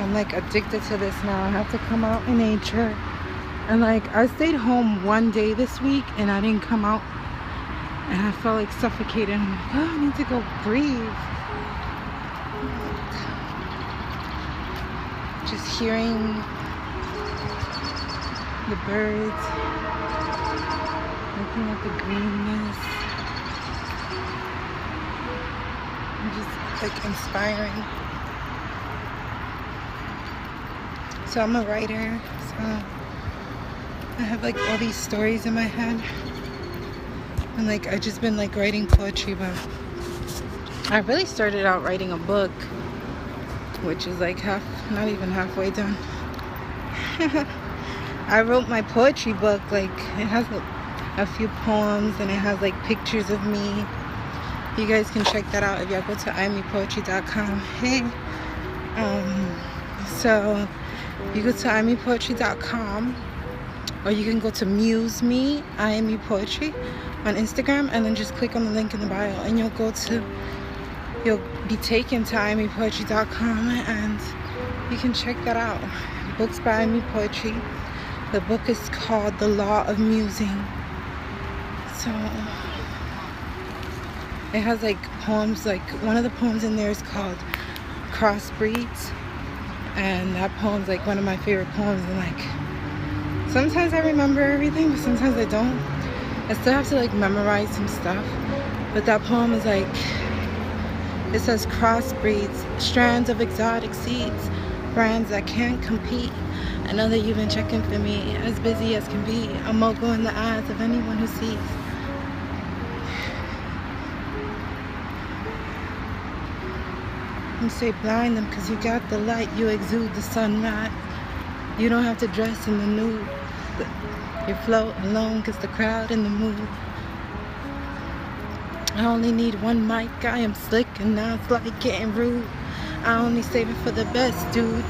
I'm like addicted to this now. I have to come out in nature. And like I stayed home one day this week and I didn't come out. And I felt like suffocated. I'm like, oh, I need to go breathe. Just hearing the birds, looking at the greenness, and just like inspiring. So I'm a writer, so I have like all these stories in my head, and like I just been like writing poetry, but I really started out writing a book, which is like not even halfway done. I wrote my poetry book, like it has a few poems and it has like pictures of me. You guys can check that out if y'all go to imepoetry.com. Hey, so you go to imepoetry.com, or you can go to Muse Me, IME Poetry on Instagram, and then just click on the link in the bio and you'll be taken to imepoetry.com and you can check that out. Books by IME Poetry. The book is called The Law of Musing. So it has like poems, like one of the poems in there is called Crossbreeds, and that poem's like one of my favorite poems. And like sometimes I remember everything, but sometimes I don't. I still have to like memorize some stuff, but that poem is like, it says crossbreeds, strands of exotic seeds, brands that can't compete. I know that you've been checking for me, as busy as can be, a mogul in the eyes of anyone who sees. You say blind them cause you got the light, you exude the sunrise. You don't have to dress in the nude. You float alone cause the crowd in the mood. I only need one mic, I am slick and now it's like getting rude. I only save it for the best, dude.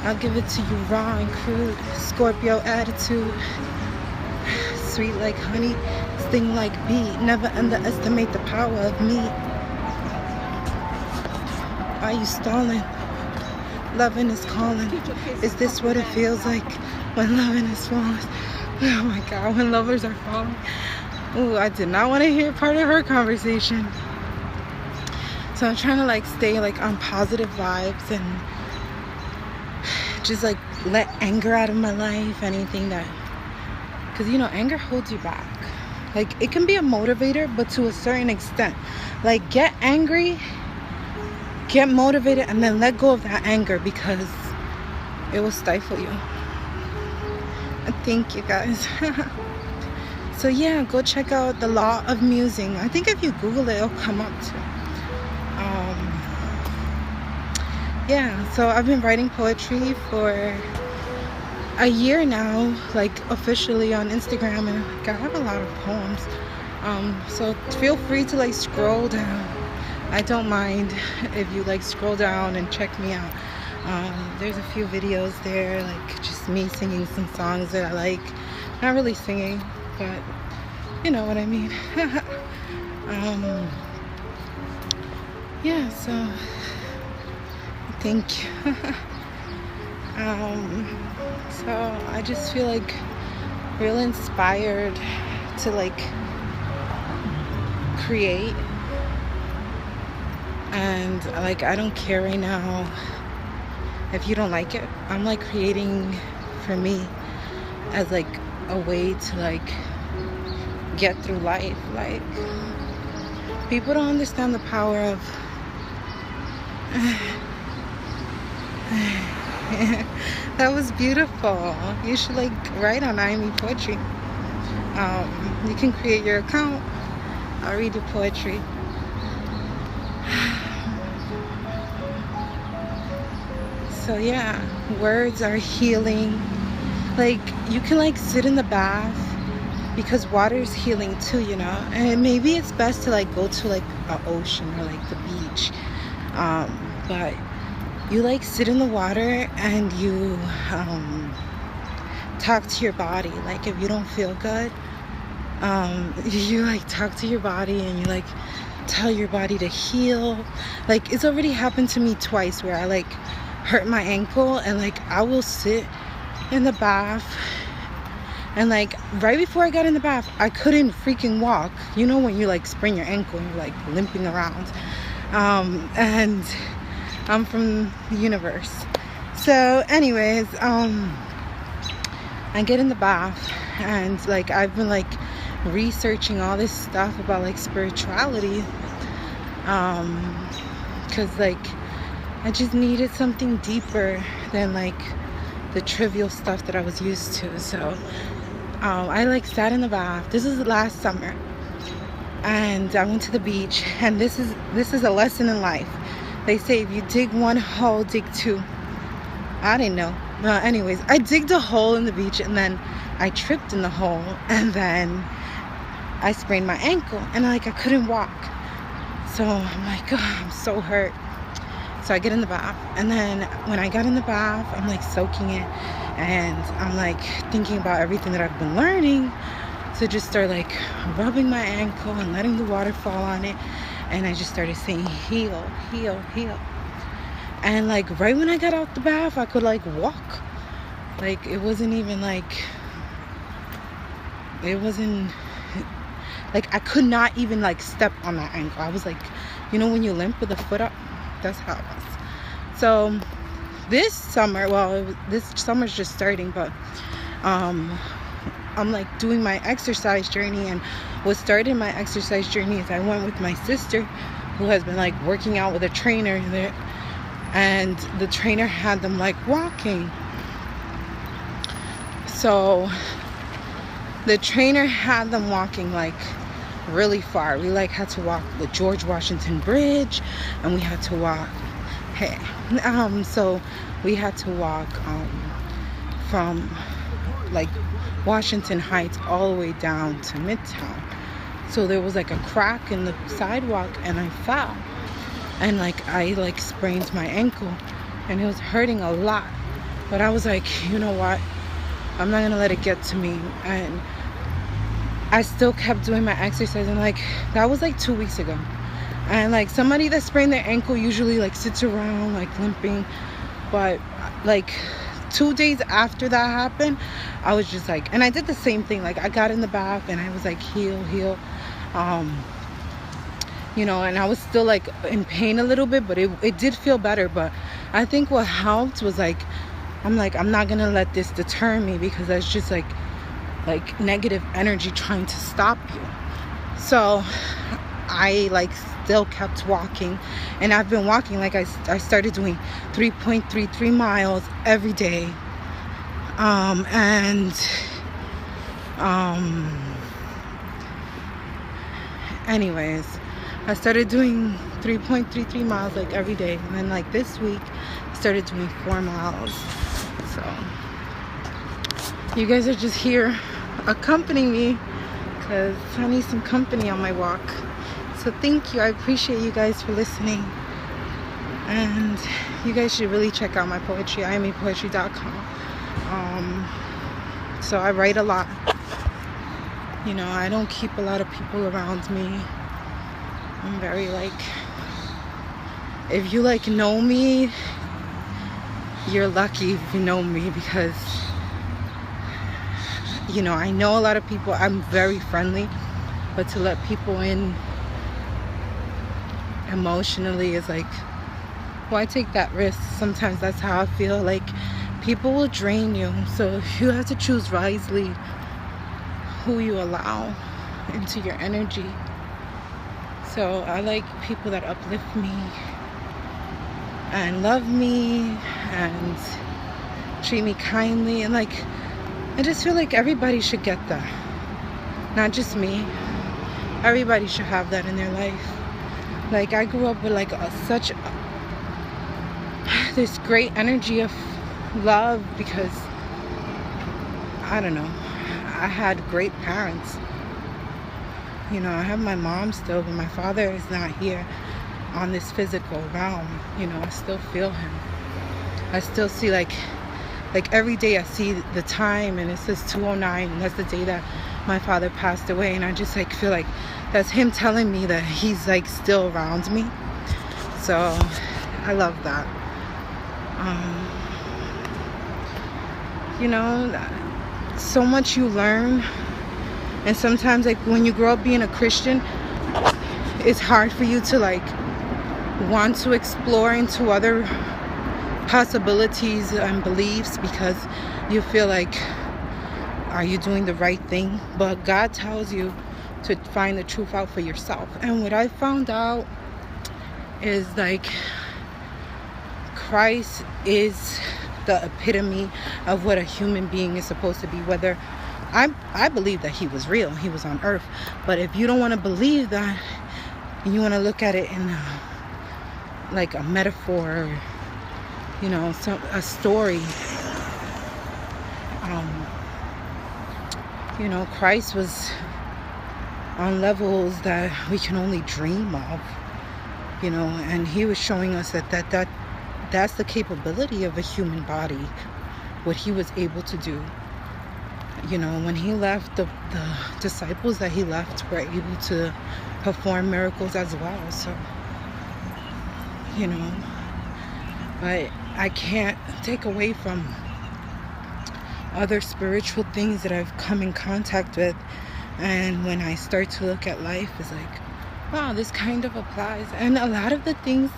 I'll give it to you raw and crude. Scorpio attitude, sweet like honey, sting like bee. Never underestimate the power of me. Are you stalling? Loving is calling. Is this what it feels like when loving is falling? Oh my God, when lovers are falling. Ooh, I did not want to hear part of her conversation. So I'm trying to like stay like on positive vibes and just like let anger out of my life. Anything that, because you know, anger holds you back. Like it can be a motivator, but to a certain extent. Like get angry, get motivated, and then let go of that anger because it will stifle you. And thank you guys. So yeah, go check out The Law of Musing. I think if you Google it, it'll come up too. Yeah, so I've been writing poetry for a year now, like officially on Instagram, and like, I have a lot of poems. So feel free to like scroll down. I don't mind if you like scroll down and check me out. There's a few videos there, like just me singing some songs that I like. Not really singing, but you know what I mean. Yeah, so thank you. So I just feel like real inspired to like create, and like I don't care right now if you don't like it. I'm like creating for me as like a way to like get through life. Like people don't understand the power of that was beautiful. You should like write on IME Poetry. You can create your account. I'll read your poetry. So yeah, words are healing. Like you can like sit in the bath because water is healing too, you know. And maybe it's best to like go to like an ocean or like the beach. But you like sit in the water and you talk to your body. Like if you don't feel good, you like talk to your body and you like tell your body to heal. Like it's already happened to me twice where I like hurt my ankle, and like I will sit in the bath, and like right before I got in the bath, I couldn't freaking walk. You know when you like sprain your ankle and you're like limping around. And I'm from the universe. So anyways, I get in the bath, and like I've been like researching all this stuff about like spirituality, because like I just needed something deeper than like the trivial stuff that I was used to. So I like sat in the bath. This is last summer, and I went to the beach, and this is a lesson in life. They say if you dig one hole, dig two. I didn't know. Anyways, I digged a hole in the beach, and then I tripped in the hole, and then I sprained my ankle, and like I couldn't walk. So I'm like, oh, I'm so hurt. So I get in the bath, and then when I got in the bath, I'm like soaking it, and I'm like thinking about everything that I've been learning. So just start like rubbing my ankle and letting the water fall on it, and I just started saying heal, heal, heal. And like right when I got out the bath, I could like walk. Like it wasn't even like, it wasn't like I could not even like step on that ankle. I was like, you know when you limp with the foot up, that's how it was. So this summer, well, this summer's just starting, but I'm like doing my exercise journey, and what started my exercise journey is I went with my sister, who has been like working out with a trainer there, and the trainer had them like walking. So the trainer had them walking like really far. We like had to walk the George Washington Bridge, and we had to walk so we had to walk from like Washington Heights all the way down to Midtown. So there was like a crack in the sidewalk, and I fell, and like I like sprained my ankle, and it was hurting a lot. But I was like, you know what, I'm not gonna let it get to me. And I still kept doing my exercise, and like that was like 2 weeks ago. And like somebody that sprained their ankle usually like sits around like limping, but like 2 days after that happened, I was just like, and I did the same thing. Like I got in the bath, and I was like heal, heal, you know, and I was still like in pain a little bit, but it did feel better. But I think what helped was like, I'm not gonna let this deter me, because that's just like negative energy trying to stop you. So I like still kept walking, and I've been walking. Like I started doing 3.33 miles every day, anyways, I started doing 3.33 miles like every day, and then like this week I started doing 4 miles. So you guys are just here accompanying me, because I need some company on my walk. So thank you. I appreciate you guys for listening, and you guys should really check out my poetry, IamyPoetry.com. So I write a lot. You know, I don't keep a lot of people around me. I'm very like, if you like know me, you're lucky if you know me, because you know, I know a lot of people. I'm very friendly, but to let people in emotionally is like, why take that risk? Sometimes that's how I feel. Like people will drain you, so you have to choose wisely who you allow into your energy. So I like people that uplift me and love me and treat me kindly, and like I just feel like everybody should get that, not just me. Everybody should have that in their life. Like I grew up with like such this great energy of love, because I don't know, I had great parents. You know, I have my mom still, but my father is not here on this physical realm. You know, I still feel him. I still see like every day I see the time, and it says 2:09, and that's the day that my father passed away, and I just like feel like that's him telling me that he's like still around me. So I love that. Um, you know, so much you learn. And sometimes, like, when you grow up being a Christian, it's hard for you to, like, want to explore into other possibilities and beliefs, because you feel like, are you doing the right thing? But God tells you to find the truth out for yourself. And what I found out is, like, Christ is the epitome of what a human being is supposed to be. Whether I believe that he was real, he was on earth, but if you don't want to believe that and you want to look at it in like a metaphor, you know, a story, you know, Christ was on levels that we can only dream of, you know, and he was showing us that's the capability of a human body, what he was able to do. You know, when he left, the disciples that he left were able to perform miracles as well. So, you know, but I can't take away from other spiritual things that I've come in contact with. And when I start to look at life, it's like, wow, this kind of applies. And a lot of the things,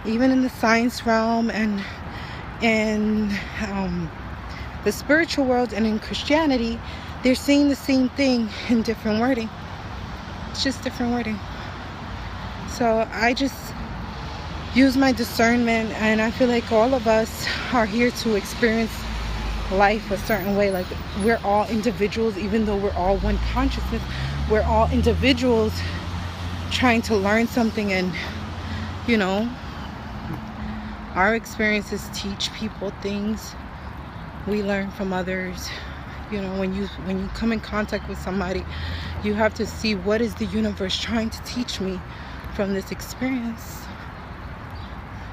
even in the science realm and in the spiritual world and in Christianity, they're saying the same thing in different wording. It's just different wording. So I just use my discernment, and I feel like all of us are here to experience life a certain way. Like, we're all individuals, even though we're all one consciousness. We're all individuals trying to learn something, and, you know, our experiences teach people things. We learn from others. You know, when you come in contact with somebody, you have to see, what is the universe trying to teach me from this experience?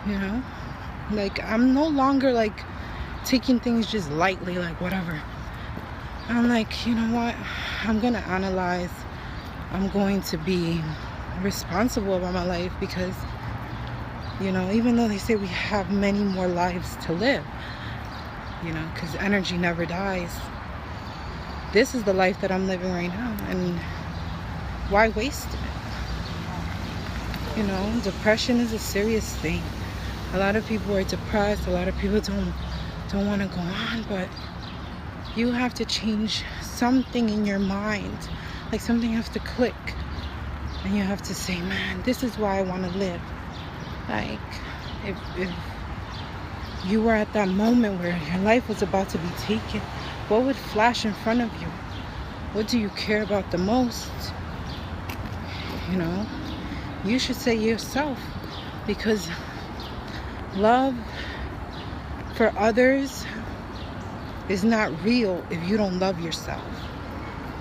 You know, like, I'm no longer like taking things just lightly, like whatever. I'm like, you know what, I'm gonna analyze. I'm going to be responsible about my life, because, you know, even though they say we have many more lives to live, you know, because energy never dies, this is the life that I'm living right now, and why waste it? You know, depression is a serious thing. A lot of people are depressed. A lot of people don't want to go on, but you have to change something in your mind. Like, something has to click, and you have to say, man, this is why I want to live. Like, if you were at that moment where your life was about to be taken, what would flash in front of you? What do you care about the most? You know, you should say yourself, because love for others is not real if you don't love yourself.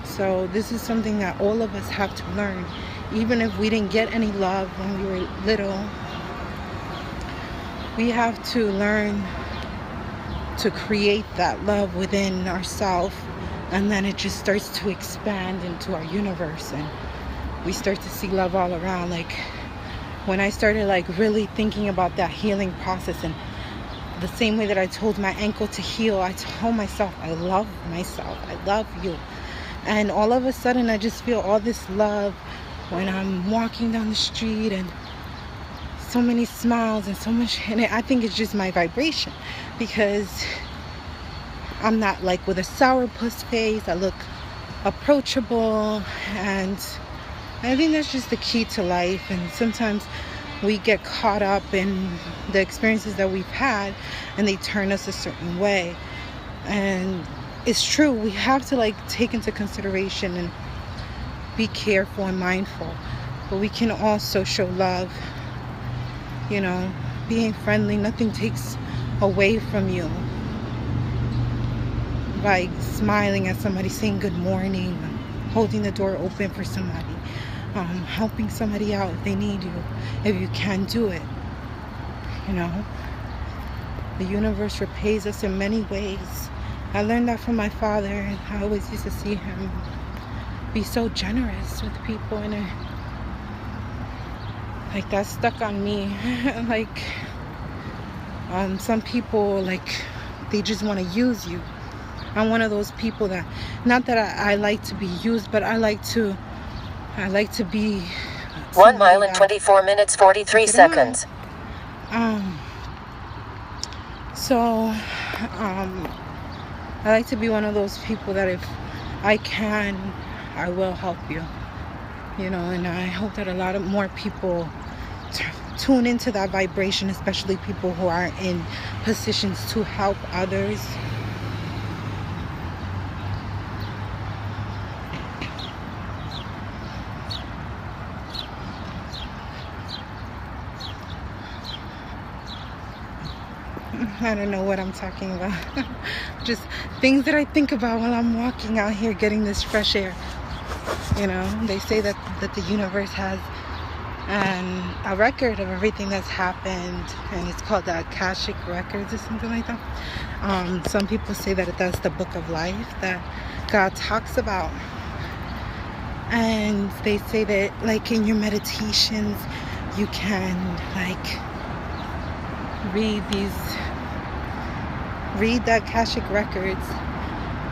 So this is something that all of us have to learn. Even if we didn't get any love when we were little, we have to learn to create that love within ourselves, and then it just starts to expand into our universe, and we start to see love all around. Like, when I started like really thinking about that healing process, and the same way that I told my ankle to heal, I told myself, I love myself, I love you. And all of a sudden I just feel all this love when I'm walking down the street, and so many smiles and so much. And I think it's just my vibration, because I'm not like with a sourpuss face. I look approachable, and I think that's just the key to life. And sometimes we get caught up in the experiences that we've had, and they turn us a certain way. And it's true, we have to like take into consideration and be careful and mindful, but we can also show love. You know, being friendly, nothing takes away from you by smiling at somebody, saying good morning, holding the door open for somebody, helping somebody out if they need you, if you can do it. You know, the universe repays us in many ways. I learned that from my father, and I always used to see him be so generous with people, and like that stuck on me. Like, Some people, like, they just want to use you. I'm one of those people that, not that I like to be used, but I like to be 1 mile and 24 minutes 43 seconds. I like to be one of those people that if I can, I will help you. You know, and I hope that a lot of more people tune into that vibration, especially people who are in positions to help others. I don't know what I'm talking about. Just things that I think about while I'm walking out here getting this fresh air. You know, they say that the universe has a record of everything that's happened, and it's called the Akashic Records or something like that. Some people say that that's the book of life that God talks about. And they say that, like, in your meditations, you can, like, read the Akashic Records.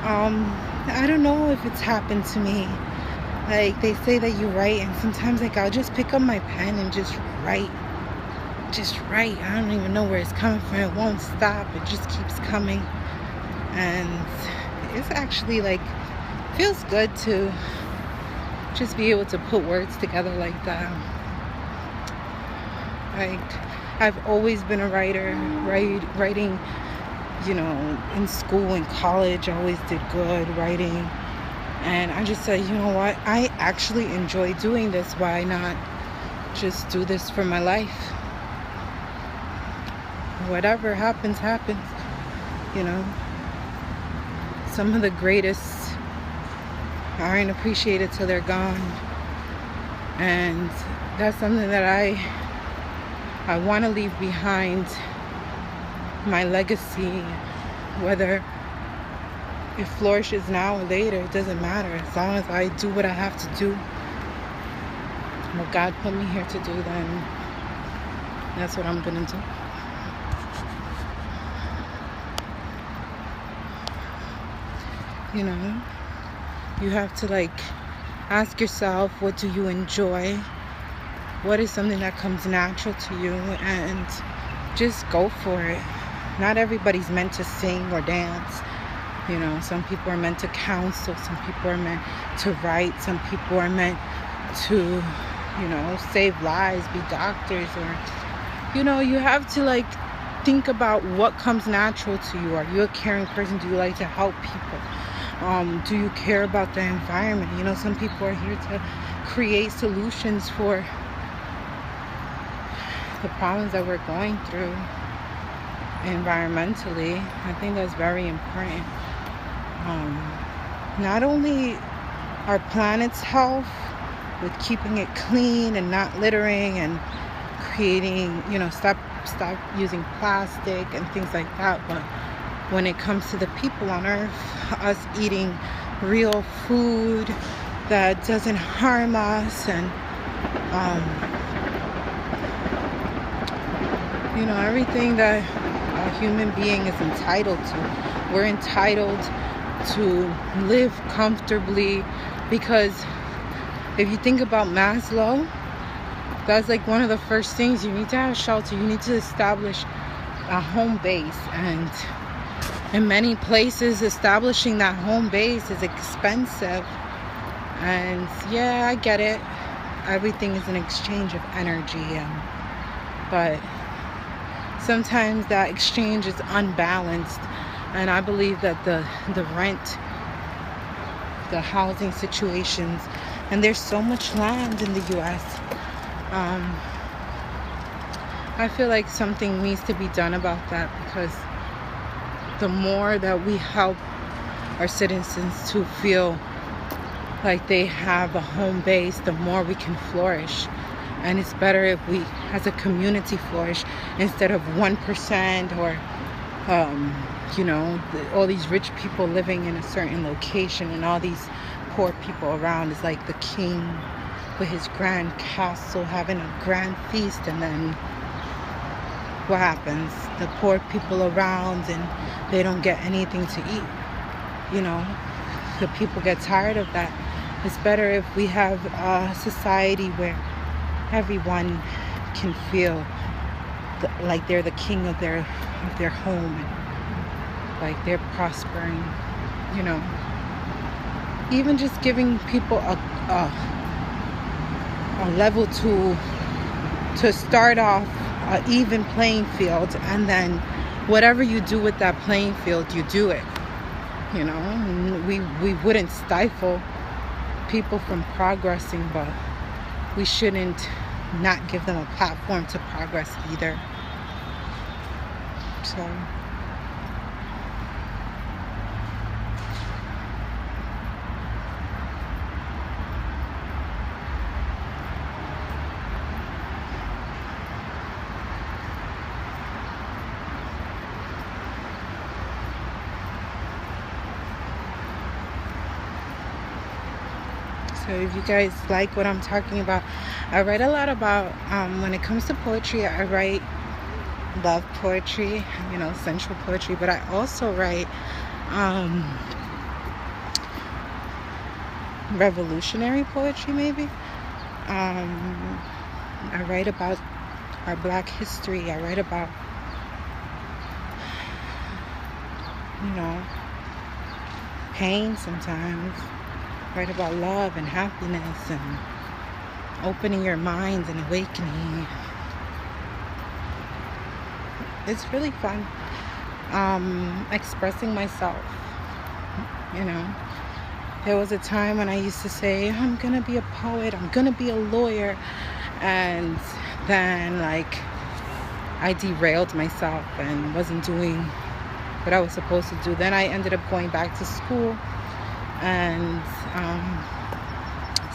I don't know if it's happened to me. Like, they say that you write, and sometimes, like, I'll just pick up my pen and just write. I don't even know where it's coming from. It won't stop. It just keeps coming. And it's actually, like, feels good to just be able to put words together like that. Like, I've always been a writer. Writing, you know, in school and college, I always did good writing. And I just said, you know what? I actually enjoy doing this. Why not just do this for my life? Whatever happens, happens. You know? Some of the greatest aren't appreciated till they're gone. And that's something that I want to leave behind. My legacy, whether it flourishes now or later, it doesn't matter. As long as I do what I have to do, what God put me here to do, then that's what I'm gonna do. You know, you have to, like, ask yourself, what do you enjoy? What is something that comes natural to you? And just go for it. Not everybody's meant to sing or dance. You know, some people are meant to counsel, some people are meant to write, some people are meant to, you know, save lives, be doctors, or, you know, you have to, like, think about what comes natural to you. Are you a caring person? Do you like to help people? Do you care about the environment? You know, some people are here to create solutions for the problems that we're going through environmentally. I think that's very important. Not only our planet's health with keeping it clean and not littering and creating, you know, stop using plastic and things like that, but when it comes to the people on earth, us eating real food that doesn't harm us, and you know, everything that a human being is entitled to. We're entitled to live comfortably, because if you think about Maslow, that's like one of the first things. You need to have shelter. You need to establish a home base, and in many places establishing that home base is expensive. And yeah, I get it, everything is an exchange of energy, but sometimes that exchange is unbalanced. And I believe that the rent, the housing situations, and there's so much land in the U.S. I feel like something needs to be done about that, because the more that we help our citizens to feel like they have a home base, the more we can flourish. And it's better if we, as a community, flourish instead of 1% or you know, all these rich people living in a certain location and all these poor people around. It's like the king with his grand castle having a grand feast, and then what happens? The poor people around, and they don't get anything to eat. You know, the people get tired of that. It's better if we have a society where everyone can feel like they're the king of their home, and like they're prospering. You know, even just giving people a level to start off, an even playing field, and then whatever you do with that playing field, you do it. You know, we wouldn't stifle people from progressing, but we shouldn't not give them a platform to progress either. So So if you guys like what I'm talking about, I write a lot about, when it comes to poetry, I write love poetry, you know, sensual poetry, but I also write revolutionary poetry, maybe. I write about our Black history. I write about, you know, pain sometimes. Write about love and happiness and opening your minds and awakening. It's really fun expressing myself. You know, there was a time when I used to say, I'm gonna be a poet, I'm gonna be a lawyer, and then like I derailed myself and wasn't doing what I was supposed to do. Then I ended up going back to school, and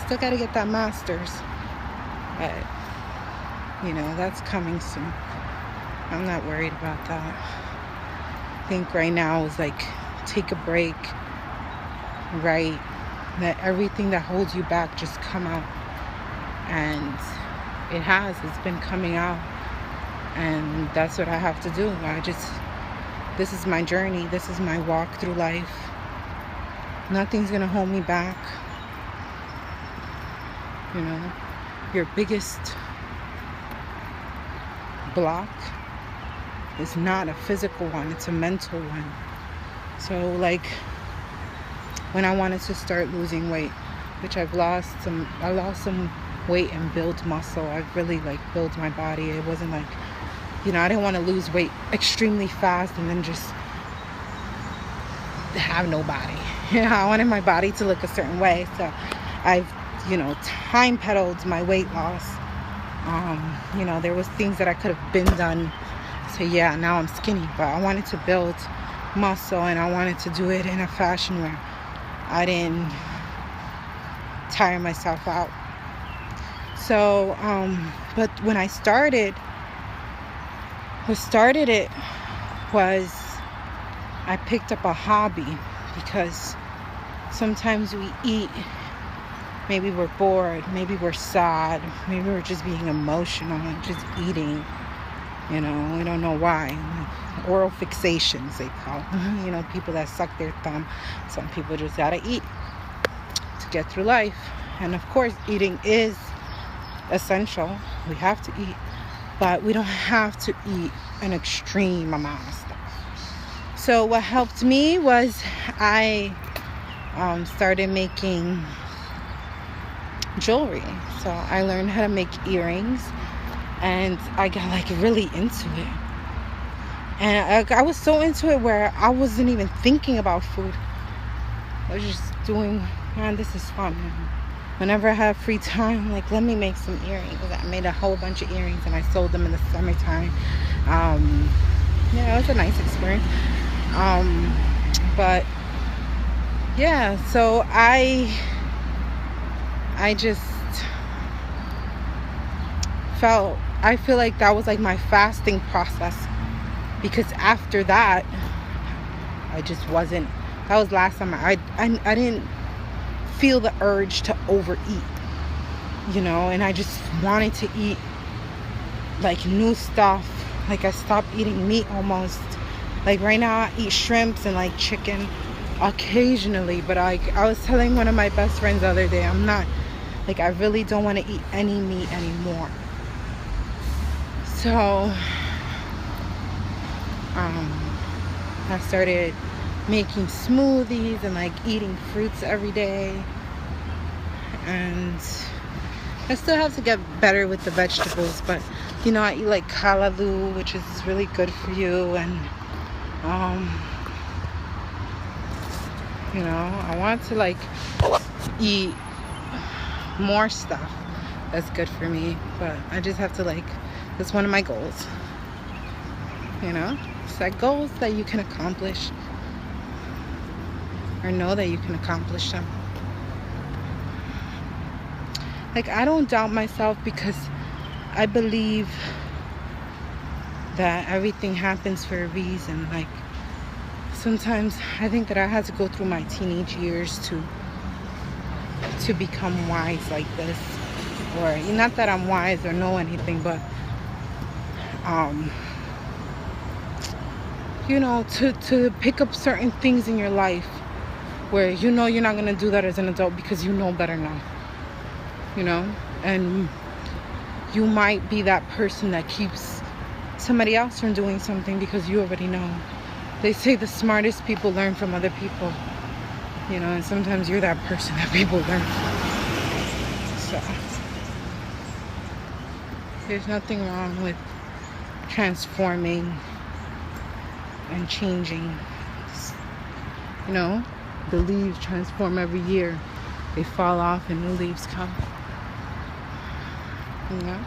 still got to get that master's, but you know, that's coming soon. I'm not worried about that. I think right now is like take a break, right? Let everything that holds you back just come out. And it's been coming out, and that's what I have to do. This is my journey, this is my walk through life. Nothing's gonna hold me back. You know, your biggest block is not a physical one, it's a mental one. So like when I wanted to start losing weight, which I lost some weight and build muscle. I've really like built my body. It wasn't like, you know, I didn't want to lose weight extremely fast and then just have no body. You know, I wanted my body to look a certain way. So I've, you know, time pedaled my weight loss. You know, there was things that I could have been done. So yeah, now I'm skinny, but I wanted to build muscle, and I wanted to do it in a fashion where I didn't tire myself out. So, but when I started, what started it was I picked up a hobby, because sometimes we eat, maybe we're bored, maybe we're sad, maybe we're just being emotional and just eating, you know, we don't know why. Oral fixations, they call it. You know, people that suck their thumb. Some people just gotta eat to get through life. And of course, eating is essential. We have to eat, but we don't have to eat an extreme amount of stuff. So what helped me was I started making jewelry. So I learned how to make earrings, and I got like really into it. And I was so into it where I wasn't even thinking about food. I was just doing, man, this is fun. Whenever I have free time, I'm like, let me make some earrings. I made a whole bunch of earrings, and I sold them in the summertime. Yeah, it was a nice experience. But yeah, so I just feel like that was like my fasting process, because after that I just wasn't, that was last summer. I didn't feel the urge to overeat, you know, and I just wanted to eat like new stuff Like I stopped eating meat almost. Like right now I eat shrimps and like chicken occasionally, but I was telling one of my best friends the other day, I'm not, like, I really don't want to eat any meat anymore. So I started making smoothies and like eating fruits every day, and I still have to get better with the vegetables, but you know, I eat like callaloo, which is really good for you, and you know, I want to like eat more stuff that's good for me, but I just have to like, that's one of my goals, you know. Set goals that you can accomplish, or know that you can accomplish them. Like, I don't doubt myself, because I believe that everything happens for a reason. Like, sometimes I think that I had to go through my teenage years to become wise like this, or not that I'm wise or know anything, but you know, to pick up certain things in your life where you know you're not going to do that as an adult because you know better now, you know. And you might be that person that keeps somebody else from doing something because you already know. They say the smartest people learn from other people, you know, and sometimes you're that person that people learn from. So there's nothing wrong with transforming and changing. You know, the leaves transform every year. They fall off and new leaves come. You know,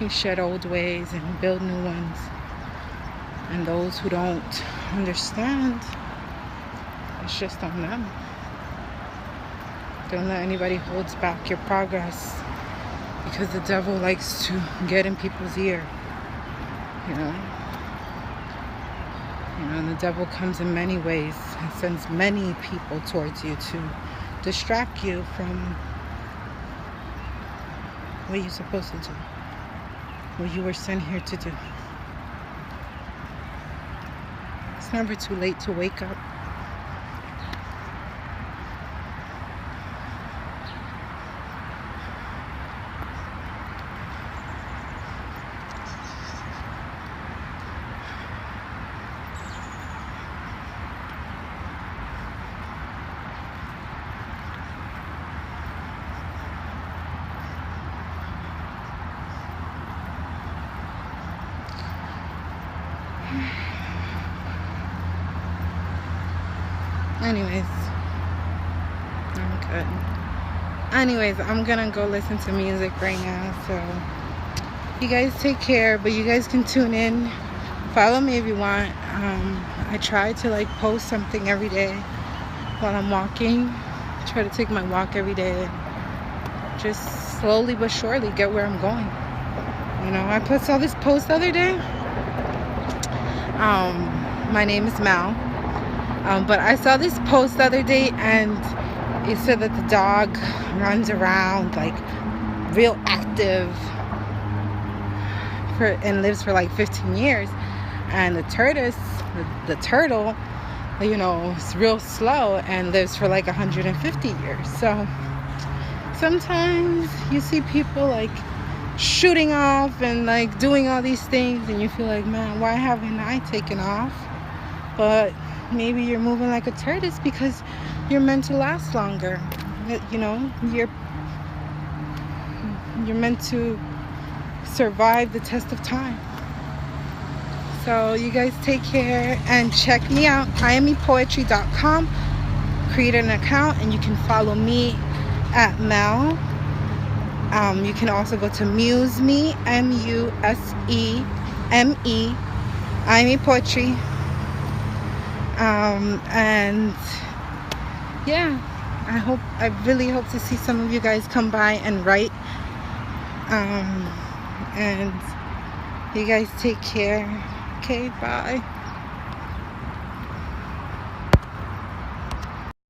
you shed old ways and build new ones. And those who don't understand, it's just on them. Don't let anybody hold back your progress, because the devil likes to get in people's ear, you know. You know, and the devil comes in many ways and sends many people towards you to distract you from what you're supposed to do, what you were sent here to do. It's never too late to wake up. Anyways, I'm good. Anyways, I'm gonna go listen to music right now. So you guys take care, but you guys can tune in. Follow me if you want. I try to like post something every day while I'm walking. I try to take my walk every day and just slowly but surely get where I'm going. You know, I saw this post the other day. My name is Mal. But I saw this post the other day, and it said that the dog runs around like real active and lives for like 15 years. And the turtle, you know, is real slow and lives for like 150 years. So sometimes you see people like shooting off and like doing all these things, and you feel like, man, why haven't I taken off? But maybe you're moving like a tortoise because you're meant to last longer. You know, you're meant to survive the test of time. So you guys take care and check me out, IamMePoetry.com. Create an account and you can follow me at Mel. You can also go to MuseMe, MuSEME, IamMePoetry. And yeah, I really hope to see some of you guys come by and write. And you guys take care. Okay, bye.